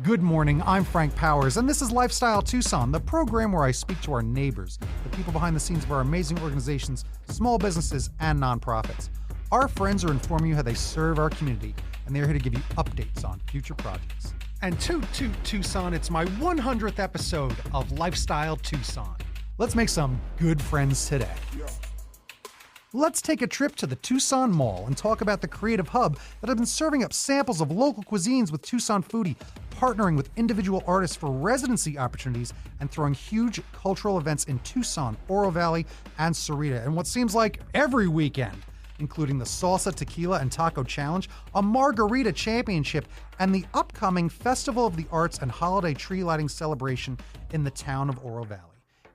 Good morning, I'm Frank Powers, and this is Lifestyle Tucson, the program where I speak to our neighbors, the people behind the scenes of our amazing organizations, small businesses, and nonprofits. Our friends are informing you how they serve our community, and they're here to give you updates on future projects. And toot Tucson, it's my 100th episode of Lifestyle Tucson. Let's make some good friends today. Let's take a trip to the Tucson Mall and talk about the creative hub that has been serving up samples of local cuisines with Tucson Foodie, partnering with individual artists for residency opportunities, and throwing huge cultural events in Tucson, Oro Valley, and Sarita, and what seems like every weekend, including the Salsa, Tequila, and Taco Challenge, a Margarita Championship, and the upcoming Festival of the Arts and Holiday Tree Lighting Celebration in the town of Oro Valley.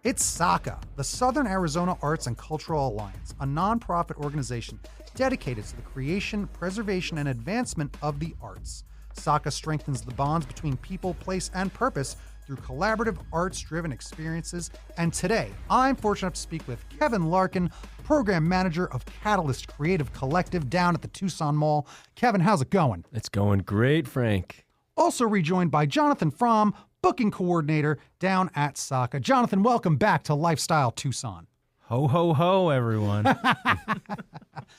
It's SAACA, the Southern Arizona Arts and Cultural Alliance, a nonprofit organization dedicated to the creation, preservation, and advancement of the arts. SAACA strengthens the bonds between people, place, and purpose through collaborative, arts-driven experiences. And today, I'm fortunate to speak with Kevin Larkin, Program Manager of Catalyst Creative Collective down at the Tucson Mall. Kevin, how's it going? It's going great, Frank. Also rejoined by Jonathan Frahm, Booking Coordinator down at SAACA. Jonathan, welcome back to Lifestyle Tucson. Ho, ho, ho, everyone.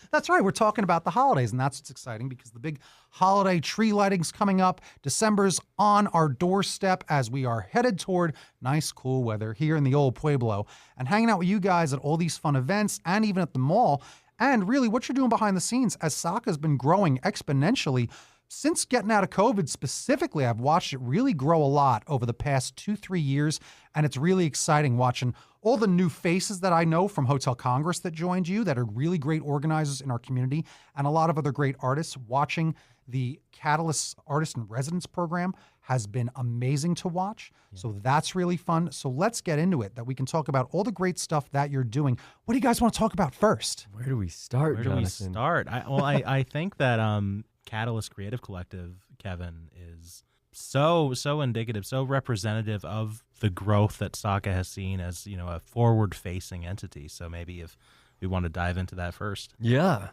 That's right. We're talking about the holidays, and that's what's exciting because the big holiday tree lighting's coming up. December's on our doorstep as we are headed toward nice, cool weather here in the old Pueblo and hanging out with you guys at all these fun events and even at the mall. And really what you're doing behind the scenes as SAACA's been growing exponentially. Since getting out of COVID specifically, I've watched it really grow a lot over the past 2-3 years, and it's really exciting watching all the new faces that I know from Hotel Congress that joined you that are really great organizers in our community, and a lot of other great artists. Watching the Catalyst Artist in Residence program has been amazing to watch. Yeah. So that's really fun. So let's get into it, that we can talk about all the great stuff that you're doing. What do you guys want to talk about first? Where do we start, Jonathan? I think that Catalyst Creative Collective, Kevin, is so indicative, so representative of the growth that SAACA has seen as, a forward-facing entity. So maybe if we want to dive into that first. Yeah.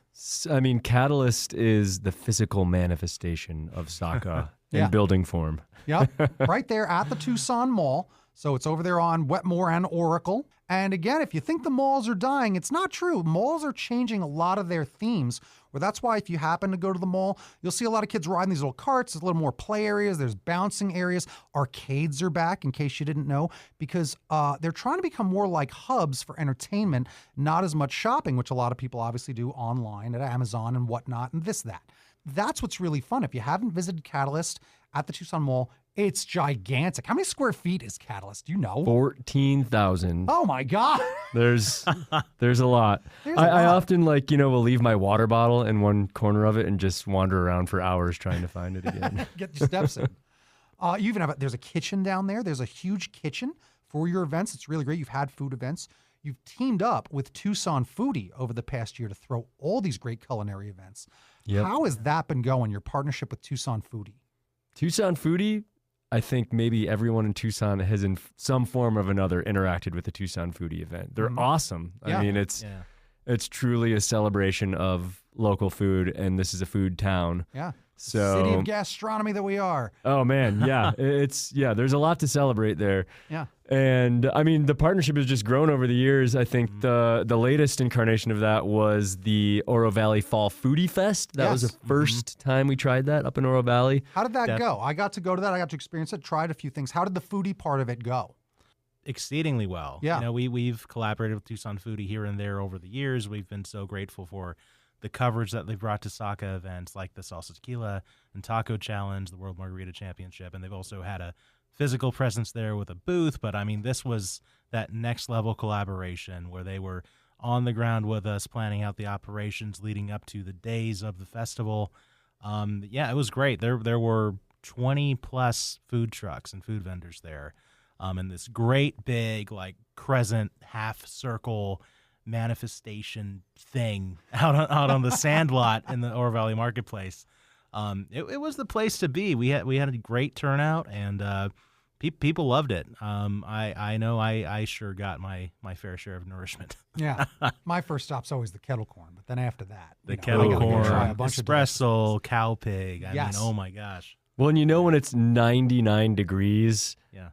I mean, Catalyst is the physical manifestation of SAACA in building form. Yep, right there at the Tucson Mall. So it's over there on Wetmore and Oracle. And again, if you think the malls are dying, it's not true. Malls are changing a lot of their themes. Well, that's why if you happen to go to the mall, you'll see a lot of kids riding these little carts. There's a little more play areas. There's bouncing areas. Arcades are back, in case you didn't know, because they're trying to become more like hubs for entertainment, not as much shopping, which a lot of people obviously do online at Amazon and whatnot and that. That's what's really fun. If you haven't visited Catalyst at the Tucson Mall, it's gigantic. How many square feet is Catalyst? Do you know? 14,000. Oh my God. There's a lot. I often will leave my water bottle in one corner of it and just wander around for hours trying to find it again. Get your steps in. You even there's a kitchen down there. There's a huge kitchen for your events. It's really great. You've had food events. You've teamed up with Tucson Foodie over the past year to throw all these great culinary events. Yep. How has that been going, your partnership with Tucson Foodie? Tucson Foodie, I think maybe everyone in Tucson has in some form or another interacted with the Tucson Foodie event. They're awesome. Yeah. I mean, it's truly a celebration of local food, and this is a food town. Yeah. So, city of gastronomy that we are. Oh man, yeah. There's a lot to celebrate there. Yeah. And I mean, the partnership has just grown over the years. I think the latest incarnation of that was the Oro Valley Fall Foodie Fest. That was the first time we tried that up in Oro Valley. How did that go? I got to go to that. I got to experience it, tried a few things. How did the foodie part of it go? Exceedingly well. Yeah. We've collaborated with Tucson Foodie here and there over the years. We've been so grateful for the coverage that they've brought to SAACA events like the Salsa Tequila and Taco Challenge, the World Margarita Championship, and they've also had a physical presence there with a booth. But I mean, this was that next level collaboration where they were on the ground with us, planning out the operations leading up to the days of the festival. It was great. There were 20 plus food trucks and food vendors there, and this great big crescent half circle manifestation thing out on the sandlot in the Oro Valley Marketplace. It was the place to be. We had a great turnout, and people loved it. I know I sure got my fair share of nourishment. Yeah, my first stop's always the kettle corn, but then after that, kettle corn, try a bunch espresso, cow pig. I mean, Yes. oh my gosh. Well, and when it's 99 degrees, Yeah.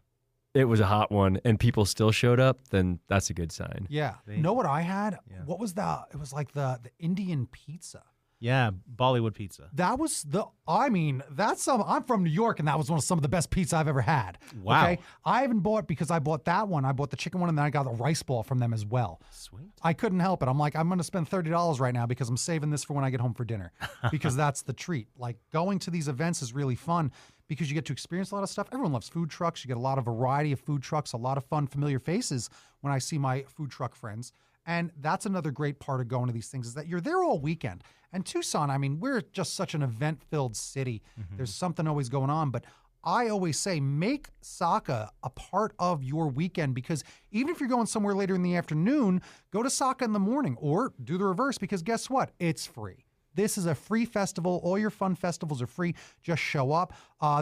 it was a hot one, and people still showed up, then that's a good sign. Yeah. Know what I had? Yeah. What was that? It was like the Indian pizza. Yeah, Bollywood pizza. That was I'm from New York, and that was some of the best pizza I've ever had. Wow. Okay? I haven't bought, because I bought that one. I bought the chicken one, and then I got the rice ball from them as well. Sweet. I couldn't help it. I'm like, I'm going to spend $30 right now because I'm saving this for when I get home for dinner, because that's the treat. Like, going to these events is really fun because you get to experience a lot of stuff. Everyone loves food trucks. You get a lot of variety of food trucks, a lot of fun, familiar faces when I see my food truck friends. And that's another great part of going to these things, is that you're there all weekend. And Tucson, I mean, we're just such an event-filled city. Mm-hmm. There's something always going on. But I always say, make SAACA a part of your weekend, because even if you're going somewhere later in the afternoon, go to SAACA in the morning, or do the reverse, because guess what? It's free. This is a free festival. All your fun festivals are free. Just show up.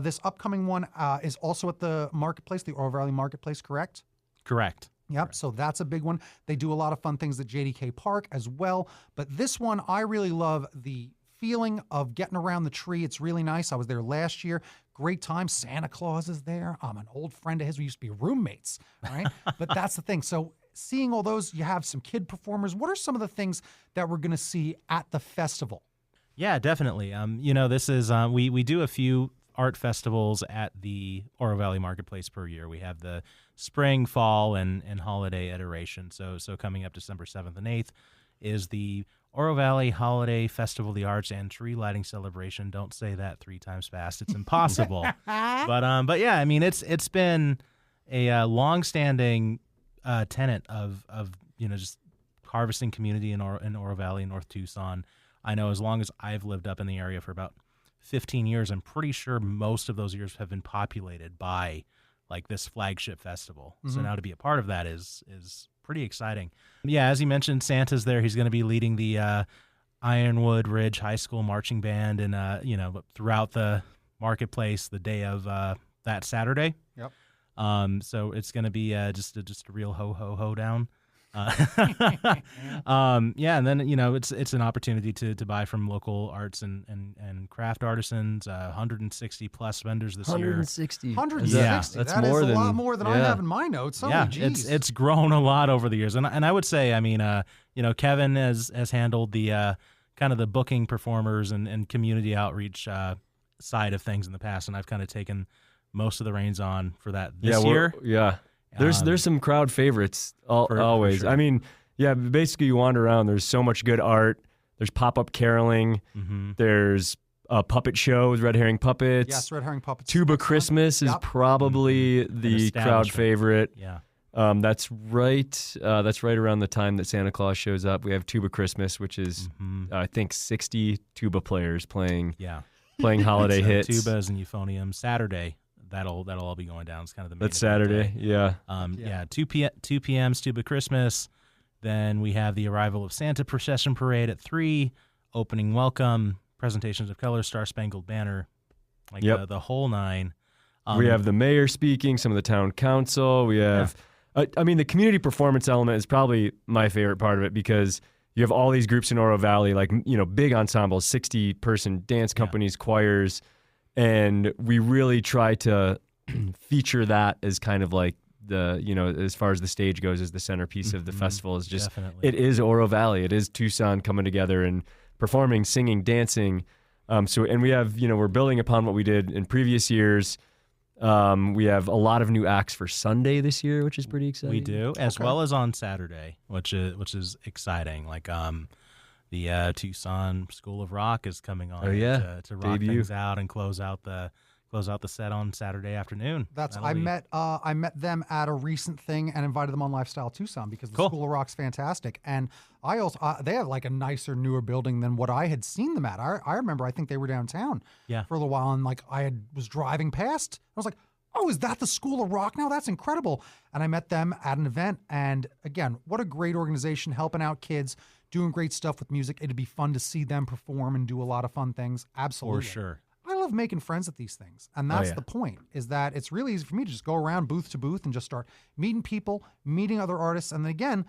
This upcoming one is also at the marketplace, the Oro Valley Marketplace, correct? Correct. Yep, correct. So that's a big one. They do a lot of fun things at JDK Park as well. But this one, I really love the feeling of getting around the tree. It's really nice. I was there last year. Great time. Santa Claus is there. I'm an old friend of his. We used to be roommates, right? But that's the thing. So seeing all those, you have some kid performers. What are some of the things that we're going to see at the festival? Yeah, definitely. This is we do a few art festivals at the Oro Valley Marketplace per year. We have the spring, fall, and holiday iteration. So coming up December 7th and 8th is the Oro Valley Holiday Festival of the Arts and Tree Lighting Celebration. Don't say that 3 times fast; it's impossible. but yeah, I mean, it's been a long-standing tenet of just harvesting community in Oro Valley, North Tucson. I know as long as I've lived up in the area for about 15 years, I'm pretty sure most of those years have been populated by like this flagship festival. Mm-hmm. So now to be a part of that is pretty exciting. Yeah, as you mentioned, Santa's there. He's going to be leading the Ironwood Ridge High School marching band, and throughout the marketplace the day of that Saturday. Yep. So it's going to be just a real ho down. And then it's an opportunity to buy from local arts and craft artisans. 160 plus vendors this year. 160. Yeah, that's that more is than a lot more than I have in my notes. Oh, yeah, geez. it's grown a lot over the years, and I would say, I mean, Kevin has handled the kind of the booking performers and community outreach side of things in the past, and I've kind of taken most of the reins on for that this year. Yeah. There's some crowd favorites always. For sure. I mean, yeah, basically you wander around, there's so much good art. There's pop-up caroling. Mm-hmm. There's a puppet show with red herring puppets. Yes, red herring puppets. Tuba Christmas is probably the crowd favorite. Yeah. That's right around the time that Santa Claus shows up. We have Tuba Christmas, which is I think 60 tuba players playing holiday hits. Tubas and euphoniums. Saturday. That'll all be going down. It's kind of the main That's Saturday, yeah. 2 p.m.'s Tuba Christmas. Then we have the Arrival of Santa Procession Parade at 3, opening welcome, presentations of colors, Star Spangled Banner, the whole 9. We have the mayor speaking, some of the town council. We have, the community performance element is probably my favorite part of it, because you have all these groups in Oro Valley, big ensembles, 60-person dance companies, choirs. And we really try to feature that as kind of like the, as far as the stage goes, as the centerpiece of the festival is just, definitely. It is Oro Valley. It is Tucson coming together and performing, singing, dancing. And we have, we're building upon what we did in previous years. We have a lot of new acts for Sunday this year, which is pretty exciting. We do, as well as on Saturday, which is exciting. Like, the Tucson School of Rock is coming on to rock things out and close out the set on Saturday afternoon. I met them at a recent thing and invited them on Lifestyle Tucson, because the School of Rock's fantastic, and I also they have like a nicer, newer building than what I had seen them at. I remember, I think they were downtown for a little while, and like was driving past, I was like, oh, is that the School of Rock now? That's incredible. And I met them at an event, and again, what a great organization, helping out kids, doing great stuff with music. It'd be fun to see them perform and do a lot of fun things. Absolutely. For sure. I love making friends at these things. And that's the point, is that it's really easy for me to just go around booth to booth and just start meeting people, meeting other artists. And then again,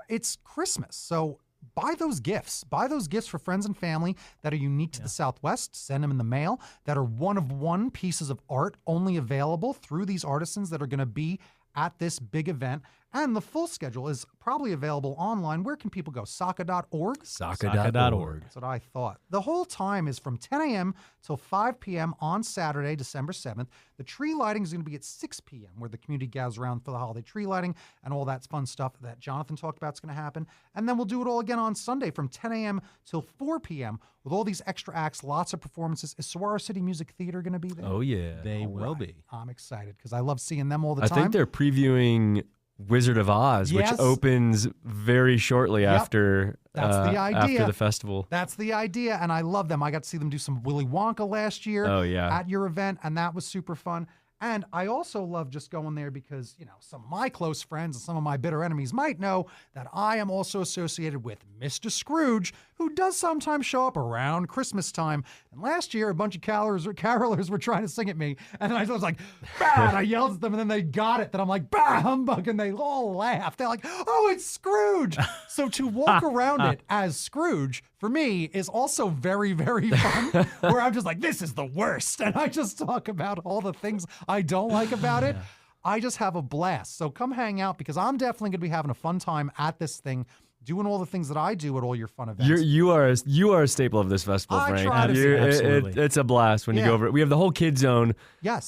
it's Christmas. So buy those gifts. Buy those gifts for friends and family that are unique to the Southwest. Send them in the mail, that are one-of-one pieces of art only available through these artisans that are going to be at this big event. And the full schedule is probably available online. Where can people go? SAACA.org? SAACA.org. That's what I thought. The whole time is from 10 a.m. till 5 p.m. on Saturday, December 7th. The tree lighting is going to be at 6 p.m., where the community gathers around for the holiday tree lighting and all that fun stuff that Jonathan talked about is going to happen. And then we'll do it all again on Sunday from 10 a.m. till 4 p.m. with all these extra acts, lots of performances. Is Saguaro City Music Theater going to be there? Oh, yeah. They will be. I'm excited because I love seeing them all the I time. think they're previewing Wizard of Oz, which opens very shortly after That's the idea. After the festival. That's the idea, and I love them. I got to see them do some Willy Wonka last year at your event, and that was super fun. And I also love just going there because, you know, some of my close friends and some of my bitter enemies might know that I am also associated with Mr. Scrooge, who does sometimes show up around Christmas time. And last year, a bunch of carolers were trying to sing at me, and I was like, bah! And I yelled at them, and then they got it. That I'm like, bah, humbug, and they all laughed. They're like, oh, it's Scrooge. So to walk around it as Scrooge, for me, is also very, very fun, where I'm just like, this is the worst. And I just talk about all the things I don't like about it. I just have a blast. So come hang out, because I'm definitely going to be having a fun time at this thing, doing all the things that I do at all your fun events. You are a staple of this festival, Frank. Try to be. Absolutely. It's a blast when you go over it. We have the whole kid zone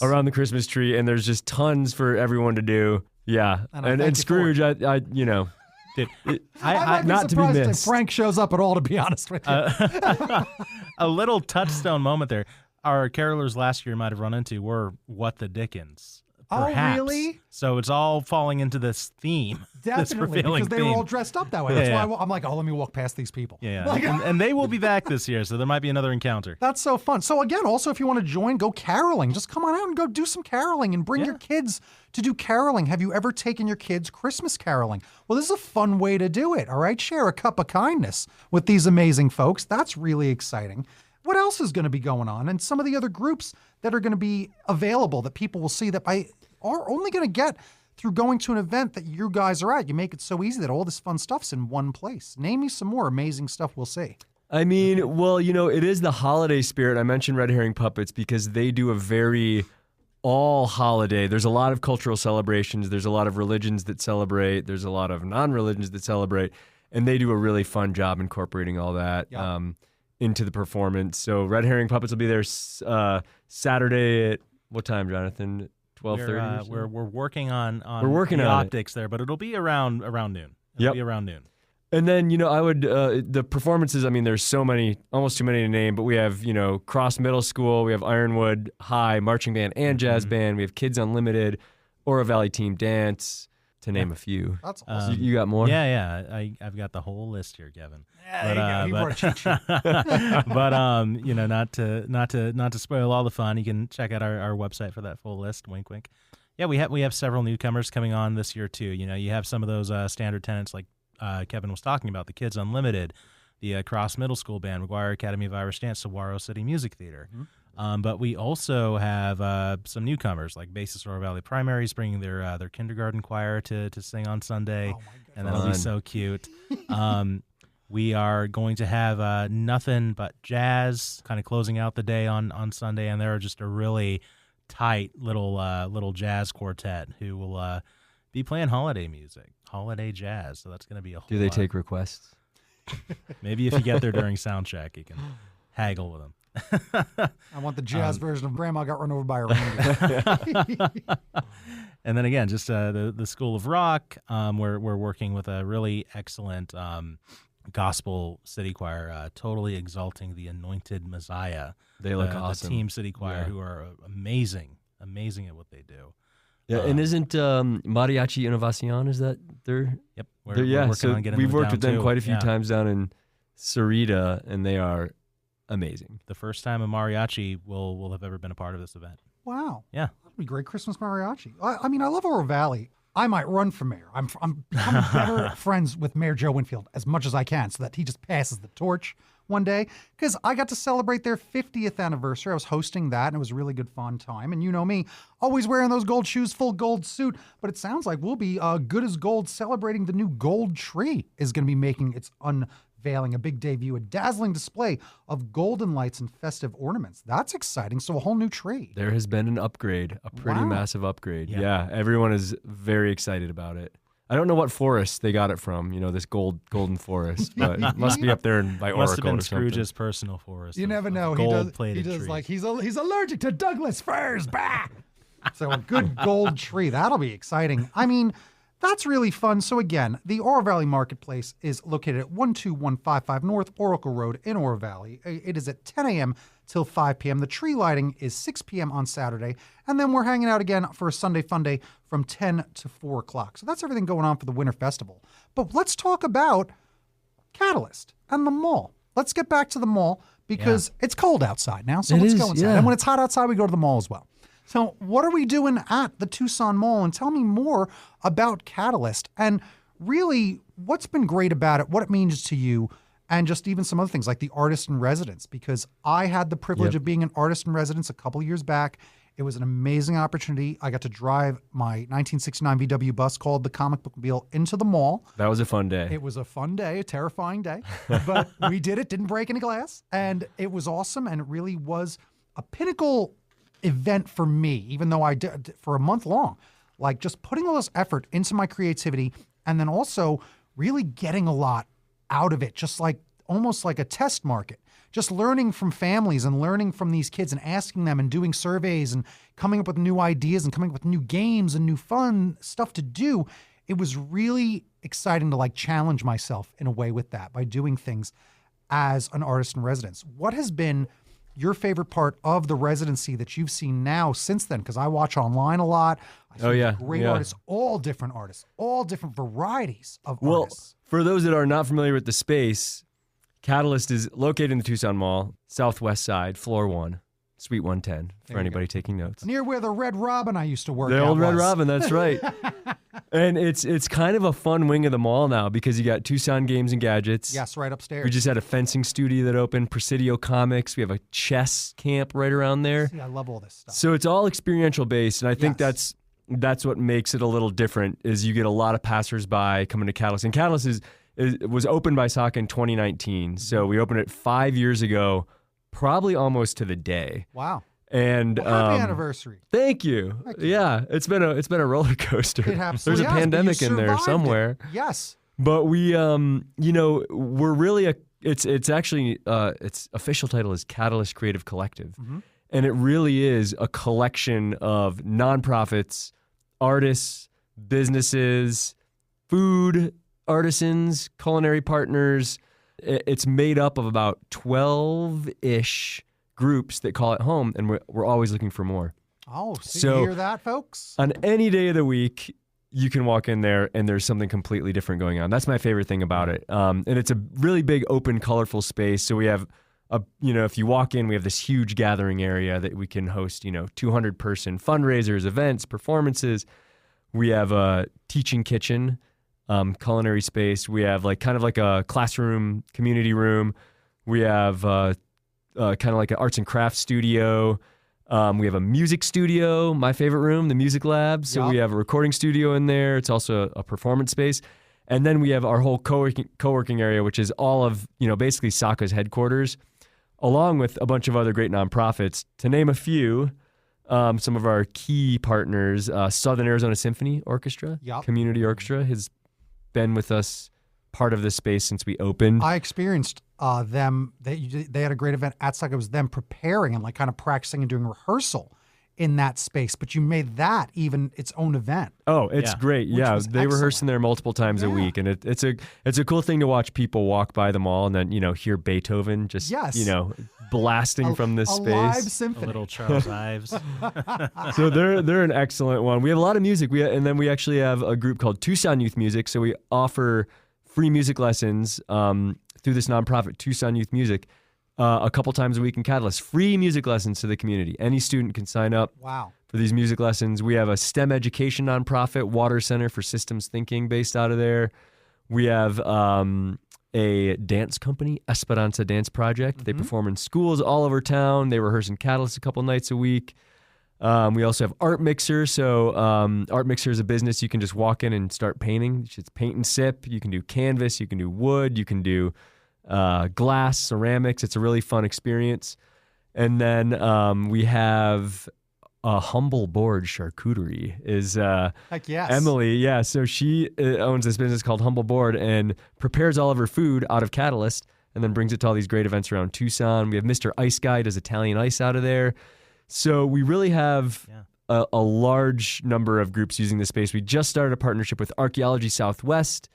around the Christmas tree, and there's just tons for everyone to do. Yeah. And Scrooge, I you know. Dude, I might not be to be surprised if missed. Frank shows up at all, to be honest with you. A little touchstone moment there. Our carolers last year might have run into were What the Dickens. Perhaps. Oh, really? So it's all falling into this theme. Definitely, because they were all dressed up that way. That's why I'm like, oh, let me walk past these people. Yeah. Like, and they will be back this year, so there might be another encounter. That's so fun. So again, also, if you want to join, go caroling. Just come on out and go do some caroling and bring your kids to do caroling. Have you ever taken your kids Christmas caroling? Well, this is a fun way to do it, all right? Share a cup of kindness with these amazing folks. That's really exciting. What else is going to be going on? And some of the other groups that are going to be available that people will see that are only going to get through going to an event that you guys are at. You make it so easy that all this fun stuff's in one place. Name me some more amazing stuff we'll see. I mean, well, you know, it is the holiday spirit. I mentioned Red Herring Puppets because they do a very all holiday. There's a lot of cultural celebrations. There's a lot of religions that celebrate. There's a lot of non-religions that celebrate. And they do a really fun job incorporating all that into the performance. So Red Herring Puppets will be there Saturday at what time, Jonathan? 12:30. We're working on the optics there, but it'll be around noon. It'll be around noon. And then, you know, I would the performances. I mean, there's so many, almost too many to name. But we have, you know, Cross Middle School, we have Ironwood High marching band and jazz band. We have Kids Unlimited, Oro Valley Team Dance, to name a few. That's awesome. You got more? Yeah. I've got the whole list here, Kevin. Yeah, you brought a cheat sheet. But you know, not to spoil all the fun, you can check out our website for that full list. Wink, wink. Yeah, we have several newcomers coming on this year too. You know, you have some of those standard tenants like Kevin was talking about, the Kids Unlimited, the Cross Middle School Band, McGuire Academy of Irish Dance, Saguaro City Music Theater. But we also have some newcomers like Basis Oro Valley Primaries bringing their kindergarten choir to sing on Sunday, and that'll be so cute. We are going to have Nothing But Jazz kind of closing out the day on Sunday, and they're just a really tight little jazz quartet who will be playing holiday music, holiday jazz. So that's going to be a whole Do they lot. take requests? Maybe if you get there during sound check, you can haggle with them. I want the jazz version of Grandma Got Run Over by a Reindeer. And then again, just the School of Rock. We're working with a really excellent gospel city choir, totally exalting the anointed Messiah. They look awesome. The team city choir who are amazing at what they do. Yeah, and isn't Mariachi Innovacion, is that their? Yep. We're working on getting we've them worked with down them too. quite a few times down in Sarita, and they are amazing. The first time a mariachi will have ever been a part of this event. Wow. Yeah. That'd be great Christmas mariachi. I mean, I love Oro Valley. I might run for mayor. I'm becoming better friends with Mayor Joe Winfield as much as I can so that he just passes the torch one day, because I got to celebrate their 50th anniversary. I was hosting that, and it was a really good fun time. And you know me, always wearing those gold shoes, full gold suit. But it sounds like we'll be good as gold celebrating the new gold tree is going to be making its unveiling a big debut, a dazzling display of golden lights and festive ornaments. That's exciting. So a whole new tree. There has been an upgrade, a pretty massive upgrade. Yeah, everyone is very excited about it. I don't know what forest they got it from, this golden forest, but it must be up there by Oracle. Must have been or something. Scrooge's personal forest. You never know. Gold-plated he does trees. like he's allergic to Douglas firs. Bah! So a good gold tree. That'll be exciting. I mean, that's really fun. So again, the Oro Valley Marketplace is located at 12155 North Oracle Road in Oro Valley. It is at 10 a.m. till 5 p.m. The tree lighting is 6 p.m. on Saturday. And then we're hanging out again for a Sunday Fun Day from 10 to 4 o'clock. So that's everything going on for the Winter Festival. But let's talk about Catalyst and the mall. Let's get back to the mall because it's cold outside now. So let's go inside. And when it's hot outside, we go to the mall as well. So what are we doing at the Tucson Mall? And tell me more about Catalyst and really what's been great about it, what it means to you, and just even some other things like the artist in residence, because I had the privilege of being an artist in residence a couple of years back. It was an amazing opportunity. I got to drive my 1969 VW bus called the Comic Book Mobile into the mall. That was a fun day. It was a fun day, a terrifying day, but we did it, didn't break any glass, and it was awesome, and it really was a pinnacle event for me, even though I did for a month long, like just putting all this effort into my creativity and then also really getting a lot out of it, just like almost like a test market, just learning from families and learning from these kids and asking them and doing surveys and coming up with new ideas and coming up with new games and new fun stuff to do. It was really exciting to like challenge myself in a way with that by doing things as an artist in residence. What has been your favorite part of the residency that you've seen now since then? Because I watch online a lot. I see great artists, all different varieties of artists. For those that are not familiar with the space, Catalyst is located in the Tucson Mall, southwest side, floor 1, suite 110, for anybody taking notes. Near where the Red Robin I used to work at The old Red was. Robin, that's right. And it's kind of a fun wing of the mall now because you got Tucson Games and Gadgets. Yes, right upstairs. We just had a fencing studio that opened, Presidio Comics. We have a chess camp right around there. See, I love all this stuff. So it's all experiential based, and I think that's what makes it a little different. Is you get a lot of passersby coming to Catalyst, and Catalyst was opened by SAACA in 2019. So we opened it 5 years ago, probably almost to the day. Wow. And happy anniversary. Thank you. Yeah, it's been a roller coaster. It absolutely There's a pandemic in there somewhere. Yes. But we we're really its actually its official title is Catalyst Creative Collective. Mm-hmm. And it really is a collection of nonprofits, artists, businesses, food artisans, culinary partners. It's made up of about 12-ish groups that call it home, and we're always looking for more. Oh, so you hear that, folks? On any day of the week, you can walk in there, and there's something completely different going on. That's my favorite thing about it. And it's a really big, open, colorful space. So we have if you walk in, we have this huge gathering area that we can host, 200-person fundraisers, events, performances. We have a teaching kitchen, culinary space. We have kind of like a classroom, community room. We have kind of like an arts and crafts studio. We have a music studio, my favorite room, the music lab. So we have a recording studio in there. It's also a performance space. And then we have our whole co-working area, which is all of, basically SAACA's headquarters, along with a bunch of other great nonprofits. To name a few, some of our key partners, Southern Arizona Symphony Orchestra, Community Orchestra, has been with us, part of this space since we opened. I experienced them. They had a great event at SAACA. It was them preparing and kind of practicing and doing rehearsal in that space, but you made that even its own event. Oh, it's great. Yeah, they rehearse in there multiple times a week, and it's a cool thing to watch people walk by the mall and then hear Beethoven just blasting from this space. Live symphony. A little Charles Ives. So they're an excellent one. We have a lot of music. And then we actually have a group called Tucson Youth Music. So we offer free music lessons through this nonprofit, Tucson Youth Music. A couple times a week in Catalyst. Free music lessons to the community. Any student can sign up for these music lessons. We have a STEM education nonprofit, Water Center for Systems Thinking, based out of there. We have a dance company, Esperanza Dance Project. They perform in schools all over town. They rehearse in Catalyst a couple nights a week. We also have Art Mixer. So Art Mixer is a business you can just walk in and start painting. It's paint and sip. You can do canvas. You can do wood. You can do glass, ceramics. It's a really fun experience. And then we have Humble Board Charcuterie is Heck yes. Emily. Yeah, so she owns this business called Humble Board and prepares all of her food out of Catalyst and then brings it to all these great events around Tucson. We have Mr. Ice Guy does Italian ice out of there. So we really have a large number of groups using this space. We just started a partnership with Archaeology Southwest.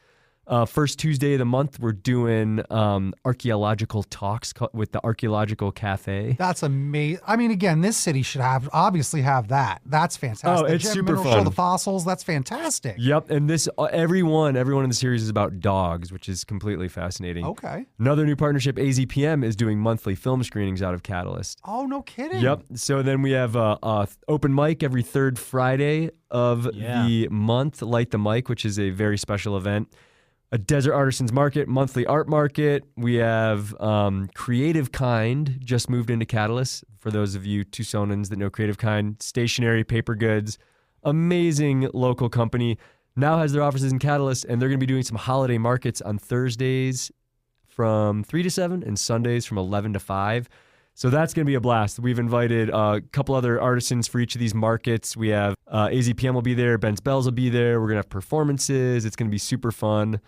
First Tuesday of the month, we're doing archaeological talks with the Archaeological Cafe. That's amazing. I mean, again, this city should obviously have that. That's fantastic. Oh, it's super fun. Show the fossils. That's fantastic. Yep, and this everyone in the series is about dogs, which is completely fascinating. Okay. Another new partnership, AZPM, is doing monthly film screenings out of Catalyst. Oh, no kidding. Yep. So then we have a open mic every third Friday of the month, Light the Mic, which is a very special event. A Desert Artisans Market, monthly art market. We have Creative Kind, just moved into Catalyst. For those of you Tucsonans that know Creative Kind, stationery, paper goods, amazing local company. Now has their offices in Catalyst, and they're going to be doing some holiday markets on Thursdays from 3 to 7 and Sundays from 11 to 5. So that's going to be a blast. We've invited a couple other artisans for each of these markets. We have AZPM will be there, Ben's Bells will be there. We're going to have performances. It's going to be super fun.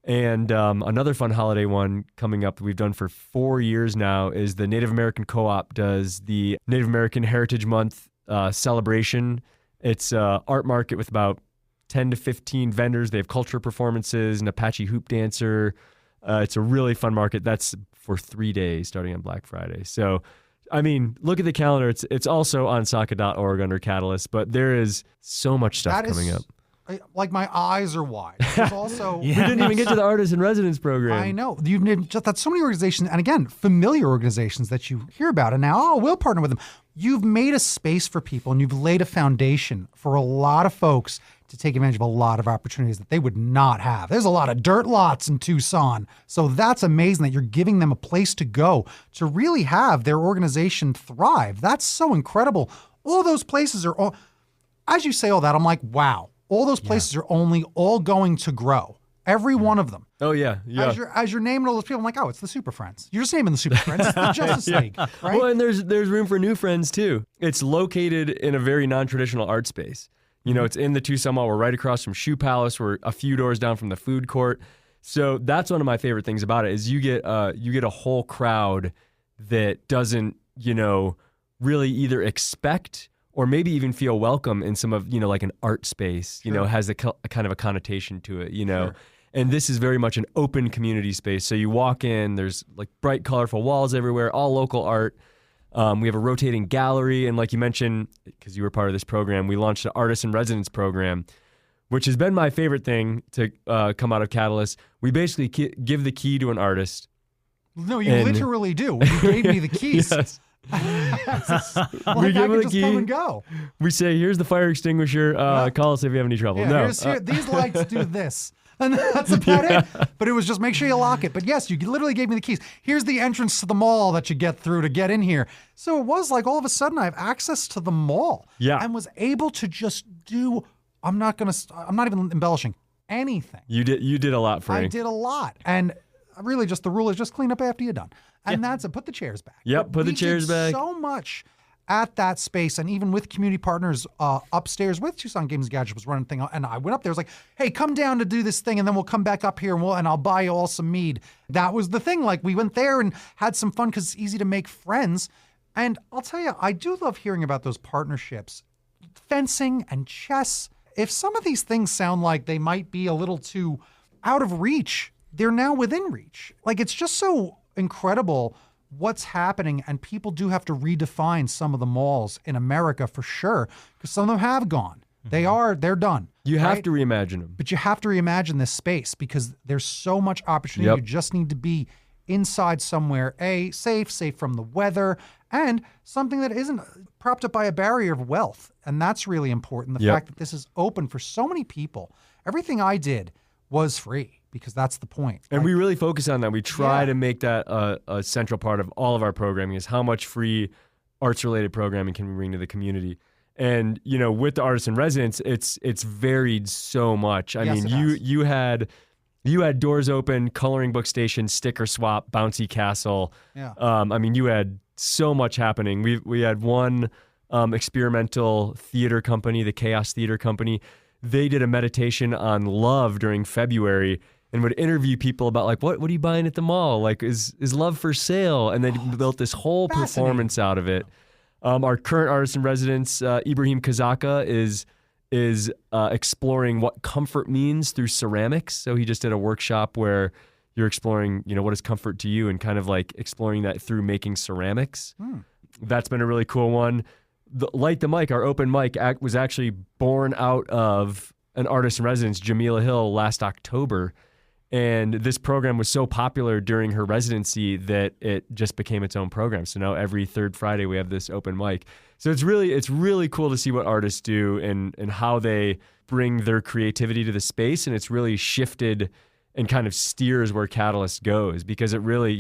And another fun holiday one coming up that we've done for 4 years now is the Native American Co-op does the Native American Heritage Month celebration. It's an art market with about 10 to 15 vendors. They have culture performances, an Apache hoop dancer. It's a really fun market. That's for 3 days starting on Black Friday. So, I mean, look at the calendar. It's also on SAACA.org under Catalyst, but there is so much stuff coming up. Like my eyes are wide. There's also we didn't even get to the artist in residence program. I know that's so many organizations, and again, familiar organizations that you hear about, and now we'll partner with them. You've made a space for people, and you've laid a foundation for a lot of folks to take advantage of a lot of opportunities that they would not have. There's a lot of dirt lots in Tucson, so that's amazing that you're giving them a place to go to really have their organization thrive. That's so incredible. All those places are, as you say all that, I'm like, wow. All those places are only all going to grow. Every one of them. Oh, yeah. As you're naming all those people, I'm like, oh, it's the Super Friends. You're just naming the Super Friends. It's the Justice League, right? Well, and there's room for new friends, too. It's located in a very non-traditional art space. You know, it's in the Tucson Mall. We're right across from Shoe Palace. We're a few doors down from the food court. So that's one of my favorite things about it is you get a whole crowd that doesn't, really either expect or maybe even feel welcome in some of, like an art space, has a kind of a connotation to it, Sure. And this is very much an open community space. So you walk in, there's like bright, colorful walls everywhere, all local art. We have a rotating gallery. And like you mentioned, because you were part of this program, we launched an artist in residence program, which has been my favorite thing to come out of Catalyst. We basically give the key to an artist. No, you literally do. You gave me the keys. Yes. We give them the key. Come and go. We say, here's the fire extinguisher. Call us if you have any trouble. Yeah, these lights do this. And that's about it. But it was just make sure you lock it. But yes, you literally gave me the keys. Here's the entrance to the mall that you get through to get in here. So it was like all of a sudden I have access to the mall. Yeah. And was able to just do, I'm not even embellishing anything. You did a lot, Frank. I did a lot. And really just the rule is just clean up after you're done. And that's it. Put the chairs back. Yep, put the chairs back. So much at that space, and even with community partners upstairs with Tucson Games and Gadgets was running thing, and I went up there. I was like, "Hey, come down to do this thing, and then we'll come back up here, and I'll buy you all some mead." That was the thing. Like we went there and had some fun because it's easy to make friends. And I'll tell you, I do love hearing about those partnerships, fencing and chess. If some of these things sound like they might be a little too out of reach, they're now within reach. Like it's just so incredible what's happening, and people do have to redefine some of the malls in America for sure, because some of them have gone. They're done. You have to reimagine them. But you have to reimagine this space because there's so much opportunity. Yep. You just need to be inside somewhere, safe from the weather, and something that isn't propped up by a barrier of wealth. And that's really important. The fact that this is open for so many people. Everything I did was free. Because that's the point. And we really focus on that. We try to make that a central part of all of our programming is how much free arts-related programming can we bring to the community. And, with the artist in residence, it's varied so much. I mean, you had You had doors open, coloring book station, sticker swap, bouncy castle. Yeah. I mean, you had so much happening. We had one experimental theater company, the Chaos Theater Company. They did a meditation on love during February and would interview people about like, what are you buying at the mall? Like, is love for sale? And they built this whole performance out of it. Our current artist in residence, Ibrahim Kazaka, is exploring what comfort means through ceramics. So he just did a workshop where you're exploring, what is comfort to you, and kind of like exploring that through making ceramics. That's been a really cool one. Light the Mic, our open mic, was actually born out of an artist in residence, Jamila Hill, last October. And this program was so popular during her residency that it just became its own program. So now every third Friday we have this open mic. So it's really cool to see what artists do and how they bring their creativity to the space. And it's really shifted and kind of steers where Catalyst goes, because it really,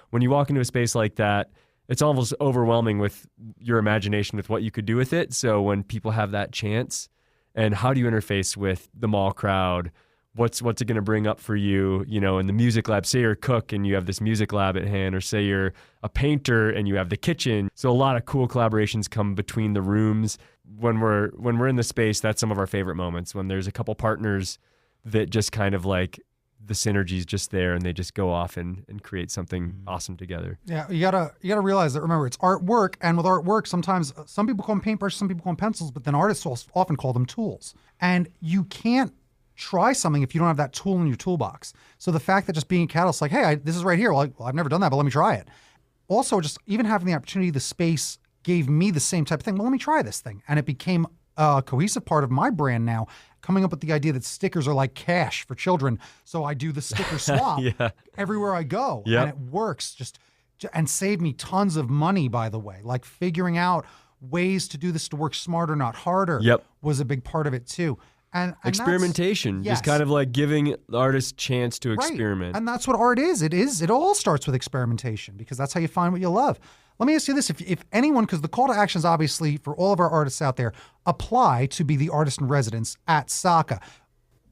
when you walk into a space like that, it's almost overwhelming with your imagination with what you could do with it. So when people have that chance, and how do you interface with the mall crowd? What's it going to bring up for you, in the music lab? Say you're a cook and you have this music lab at hand, or say you're a painter and you have the kitchen. So a lot of cool collaborations come between the rooms. When we're in the space, that's some of our favorite moments, when there's a couple partners that just kind of like the synergy's just there and they just go off and create something awesome together. Yeah, you gotta realize that, remember, it's artwork, and with artwork, sometimes some people call them paintbrushes, some people call them pencils, but then artists often call them tools. And you can't try something if you don't have that tool in your toolbox. So the fact that just being a Catalyst, like, hey, this is right here. Well, I've never done that, but let me try it. Also, just even having the opportunity, the space gave me the same type of thing. Well, let me try this thing. And it became a cohesive part of my brand now, coming up with the idea that stickers are like cash for children. So I do the sticker swap everywhere I go. And it works and saved me tons of money, by the way. Like figuring out ways to do this to work smarter, not harder, was a big part of it too. And experimentation, just kind of like giving the artist a chance to experiment. And that's what art is. It all starts with experimentation, because that's how you find what you love. Let me ask you this. If anyone, because the call to action is obviously for all of our artists out there, apply to be the artist in residence at SAACA.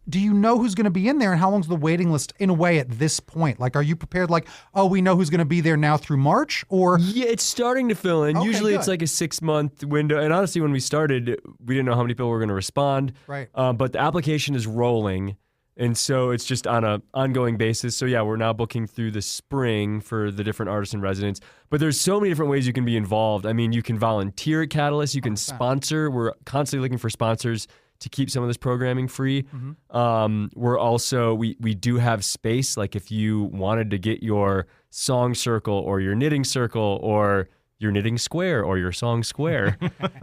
Do you know who's going to be in there, and how long's the waiting list in a way at this point? Like, are you prepared, like, oh, we know who's going to be there now through March? Or yeah, it's starting to fill in. Usually it's like a 6-month window. And honestly, when we started, we didn't know how many people were going to respond. Right. But the application is rolling. And so it's just on an ongoing basis. So yeah, we're now booking through the spring for the different artists in residence. But there's so many different ways you can be involved. I mean, you can volunteer at Catalyst. You can 100%. Sponsor. We're constantly looking for sponsors to keep some of this programming free. We're also, we do have space. Like if you wanted to get your song circle or your knitting circle or your knitting square or your song square,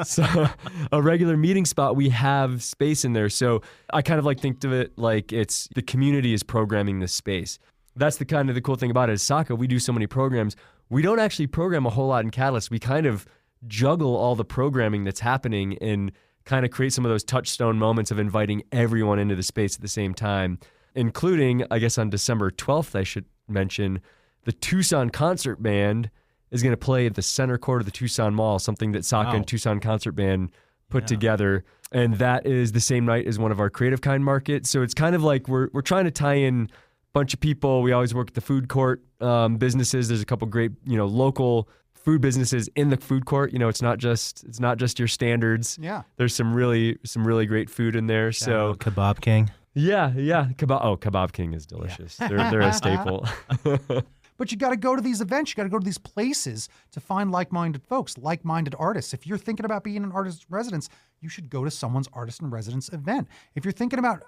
so a regular meeting spot, we have space in there. So I kind of like think of it like it's the community is programming this space. That's the kind of the cool thing about it is SAACA, we do so many programs. We don't actually program a whole lot in Catalyst. We kind of juggle all the programming that's happening and kind of create some of those touchstone moments of inviting everyone into the space at the same time, including, I guess on December 12th, I should mention, the Tucson Concert Band is going to play at the center court of the Tucson Mall, something that SAACA and Tucson Concert Band put together. And that is the same night as one of our Creative Kind markets. So it's kind of like we're trying to tie in a bunch of people. We always work at the food court businesses. There's a couple great, local food businesses in the food court. It's not just your standards. Yeah. There's some really great food in there. So Kebab King. Yeah. Kebab King is delicious. Yeah. They're a staple. But you got to go to these events. You got to go to these places to find like-minded folks, like-minded artists. If you're thinking about being an artist in residence, you should go to someone's artist in residence event. If you're thinking about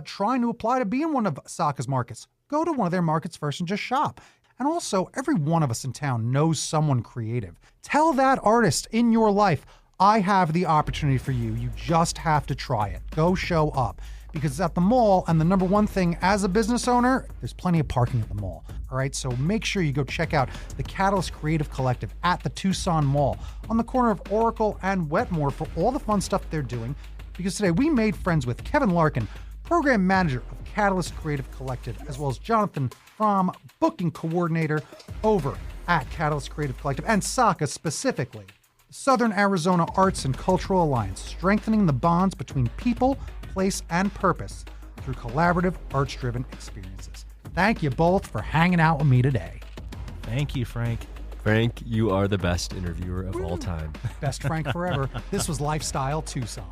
trying to apply to be in one of SAACA's markets, go to one of their markets first and just shop. And also, every one of us in town knows someone creative. Tell that artist in your life, I have the opportunity for you. You just have to try it. Go show up. Because it's at the mall, and the number one thing as a business owner, there's plenty of parking at the mall. All right, so make sure you go check out the Catalyst Creative Collective at the Tucson Mall on the corner of Oracle and Wetmore for all the fun stuff they're doing. Because today we made friends with Kevin Larkin, Program Manager of Catalyst Creative Collective, as well as Jonathan Frahm, Booking Coordinator over at Catalyst Creative Collective, and SAACA specifically. Southern Arizona Arts and Cultural Alliance, strengthening the bonds between people, place, and purpose. through collaborative, arts-driven experiences. Thank you both for hanging out with me today. Thank you, Frank. Frank, you are the best interviewer of all time. Best Frank forever. This was Lifestyle Tucson.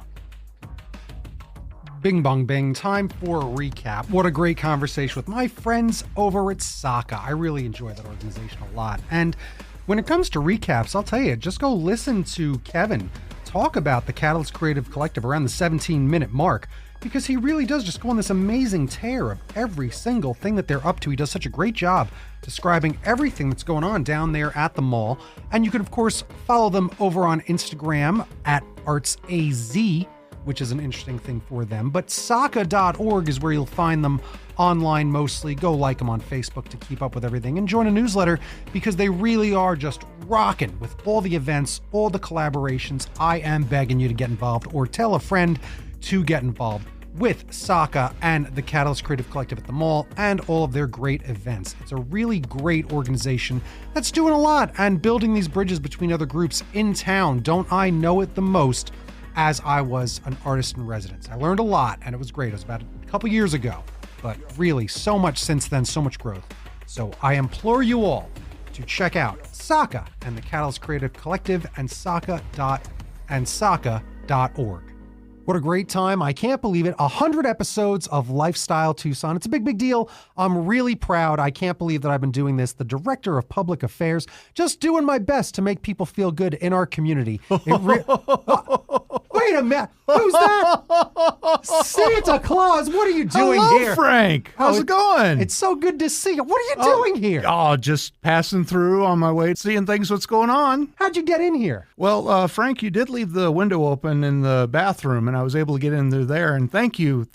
Bing bong bing, time for a recap. What a great conversation with my friends over at SAACA. I really enjoy that organization a lot. And when it comes to recaps, I'll tell you, just go listen to Kevin talk about the Catalyst Creative Collective around the 17-minute mark, because he really does just go on this amazing tear of every single thing that they're up to. He does such a great job describing everything that's going on down there at the mall. And you can, of course, follow them over on Instagram at ArtsAZ, which is an interesting thing for them. But SAACA.org is where you'll find them online mostly. Go like them on Facebook to keep up with everything, and join a newsletter because they really are just rocking with all the events, all the collaborations. I am begging you to get involved, or tell a friend to get involved with SAACA and the Catalyst Creative Collective at the mall and all of their great events. It's a really great organization that's doing a lot and building these bridges between other groups in town. Don't I know it the most, as I was an artist in residence. I learned a lot, and it was great. It was about a couple years ago, but really so much since then, so much growth. So I implore you all to check out SAACA and the Catalyst Creative Collective and SAACA.org. What a great time. I can't believe it. 100 episodes of Lifestyle Tucson. It's a big, big deal. I'm really proud. I can't believe that I've been doing this. The Director of Public Affairs, just doing my best to make people feel good in our community. Wait a minute. Who's that? Santa Claus. What are you doing Hello, here? Frank. How's it going? It's so good to see you. What are you doing here? Oh, just passing through on my way, seeing things, what's going on. How'd you get in here? Well, Frank, you did leave the window open in the bathroom, and I was able to get in through there. And thank you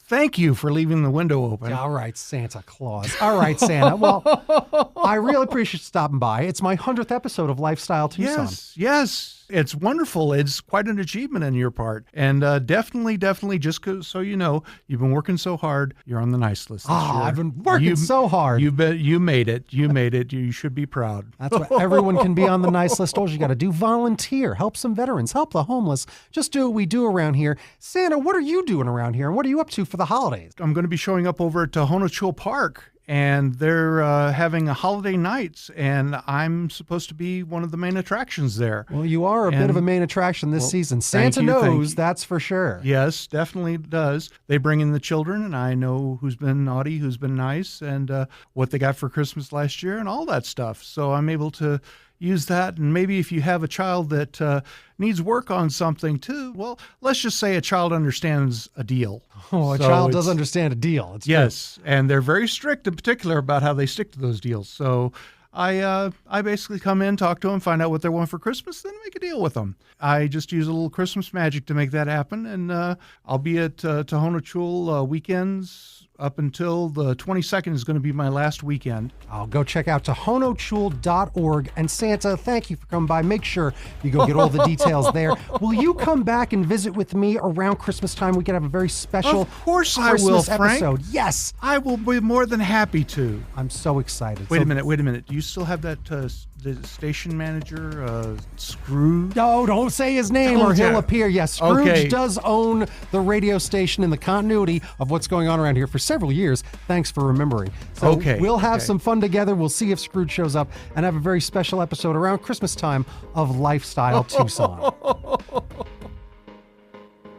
for leaving the window open. All right, Santa Claus. All right, Santa. Well, I really appreciate you stopping by. It's my 100th episode of Lifestyle Tucson. Yes. It's wonderful. It's quite an achievement on your part. And definitely, just so you know, you've been working so hard. You're on the nice list this year. I've been working so hard. You made it. You made it. You should be proud. That's what everyone can be on the nice list. All you got to do, volunteer, help some veterans, help the homeless. Just do what we do around here. Santa, what are you doing around here? And what are you up to for the holidays? I'm going to be showing up over at Tohono Chul Park, and they're having a holiday nights, and I'm supposed to be one of the main attractions there. Well, you are a bit of a main attraction this season. Santa thank knows, you. that's for sure. Yes, definitely does. They bring in the children, and I know who's been naughty, who's been nice, and what they got for Christmas last year and all that stuff. So I'm able to use that. And maybe if you have a child that needs work on something too, well, let's just say a child understands a deal. Oh, a child does understand a deal. It's yes, true. And they're very strict in particular about how they stick to those deals. So I basically come in, talk to them, find out what they want for Christmas, then make a deal with them. I just use a little Christmas magic to make that happen. And I'll be at Tohono Chul weekends up until the 22nd is going to be my last weekend. I'll go check out tohonochul.org. And Santa, thank you for coming by. Make sure you go get all the details there. Will you come back and visit with me around Christmas time? We could have a very special Of course Christmas I will, Frank. episode. Yes. I will be more than happy to. I'm so excited. Wait a minute. Do you still have that the station manager, Scrooge? No, don't say his name or he'll appear. Yes, Scrooge does own the radio station in the continuity of what's going on around here for several years. Thanks for remembering. So we'll have some fun together. We'll see if Scrooge shows up and have a very special episode around Christmas time of Lifestyle Tucson.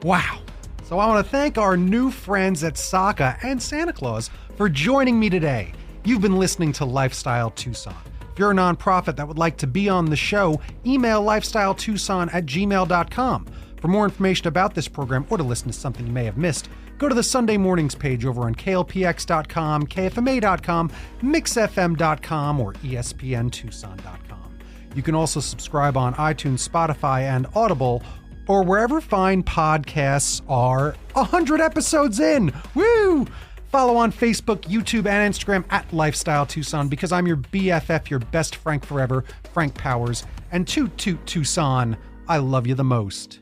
Wow. So I want to thank our new friends at SAACA and Santa Claus for joining me today. You've been listening to Lifestyle Tucson. If you're a nonprofit that would like to be on the show, email lifestyletucson@gmail.com. For more information about this program or to listen to something you may have missed, go to the Sunday Mornings page over on klpx.com, kfma.com, mixfm.com, or espntucson.com. You can also subscribe on iTunes, Spotify, and Audible, or wherever fine podcasts are. 100 episodes in! Woo! Follow on Facebook, YouTube, and Instagram at Lifestyle Tucson, because I'm your BFF, your best Frank forever, Frank Powers, and Toot Toot Tucson. I love you the most.